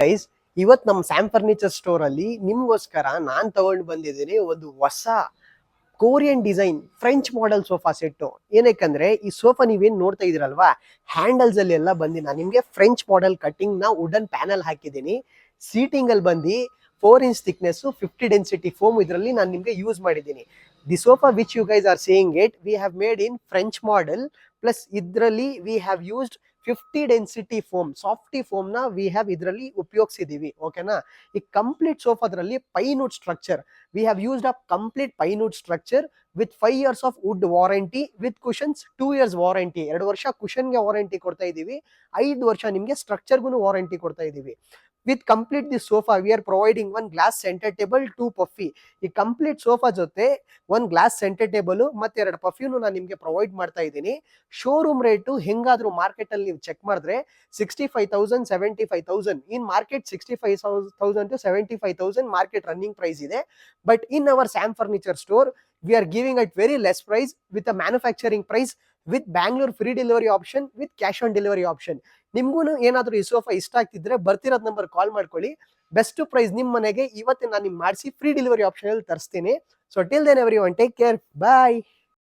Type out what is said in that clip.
Guys, ಇವತ್ತು ನಮ್ಮ Sam furniture store ಅಲ್ಲಿ ನಿಮ್ಗೋಸ್ಕರ ನಾನ್ ತಗೊಂಡು ಬಂದಿದ್ದೀನಿ ಒಂದು ಹೊಸ Korean design French model sofa set. ಏನಕ್ಕಂದ್ರೆ ಈ ಸೋಫಾ ನೀವೇನ್ ನೋಡ್ತಾ ಇದೀರಲ್ವಾ, ಹ್ಯಾಂಡಲ್ಸ್ ಅಲ್ಲಿ ಎಲ್ಲ ಬಂದು ನಾನು ನಿಮ್ಗೆ ಫ್ರೆಂಚ್ ಮಾಡೆಲ್ ಕಟಿಂಗ್ ನ ವುಡನ್ ಪ್ಯಾನಲ್ ಹಾಕಿದ್ದೀನಿ. ಸೀಟಿಂಗ್ ಅಲ್ಲಿ ಬಂದು 4 ಇಂಚ್ ಥಿಕ್ನೆಸ್ 50 ಡೆನ್ಸಿಟಿ ಫೋಮ್ ಇದರಲ್ಲಿ ನಾನು ನಿಮ್ಗೆ ಯೂಸ್ ಮಾಡಿದ್ದೀನಿ. The sofa which you guys are saying it we have made in French model, plus ಇದರಲ್ಲಿ we have used 50 density foam, softy foam ನ ವಿ ಹ್ಯಾವ್ ಇದರಲ್ಲಿ ಉಪಯೋಗಿಸಿದೀವಿ. ಓಕೆನಾ. ಈ ಕಂಪ್ಲೀಟ್ ಸೋಫಾದ್ರಲ್ಲಿ pinewood structure, we have used up complete pinewood structure with 5 years of wood warranty, with cushions 2 years warranty. 2 ವರ್ಷ ಕುಶನ್ಗೆ warranty ಕೊಡ್ತಾ ಇದೀವಿ, 5 ವರ್ಷ ನಿಮ್ಗೆ ಸ್ಟ್ರಕ್ಚರ್ಗೂ ವಾರಂಟಿ ಕೊಡ್ತಾ ಇದೀವಿ. With complete the sofa we are providing 1 glass centre table, 2 ಪಫಿ. ಈ complete sofa ಜೊತೆ 1 glass centre table ಮತ್ತೆ 2 ಪಫಿನೂ ನಾನು ನಿಮ್ಗೆ ಪ್ರೊವೈಡ್ ಮಾಡ್ತಾ ಇದ್ದೀನಿ. ಶೋರೂಮ್ ರೇಟು ಹೆಂಗಾದ್ರೂ ಮಾರ್ಕೆಟ್ ಅಲ್ಲಿ ನೀವು ಚೆಕ್ ಮಾಡಿದ್ರೆ 65,000 75,000 in market, 65,000 to 75,000 market running price ಇದೆ. But in our Sam furniture store we are giving at very less price with a manufacturing price, with Bangalore free delivery option, with cash on delivery option. ನಿಮ್ಗೂ ಏನಾದರೂ ಈ sofa ಇಷ್ಟ ಆಗ್ತಿದ್ರೆ ಬರ್ತಿರೋದ್ number call ಮಾಡ್ಕೊಳ್ಳಿ. Best price ನಿಮ್ಮ ಮನೆಗೆ ಇವತ್ತು ನಾನು ನಿಮ್ಗೆ ಮಾಡಿಸಿ ಫ್ರೀ ಡೆಲಿವರಿ ಆಪ್ಷನ್ ಅಲ್ಲಿ ತರಿಸ್ತೀನಿ. So till then everyone, take care, ಬಾಯ್.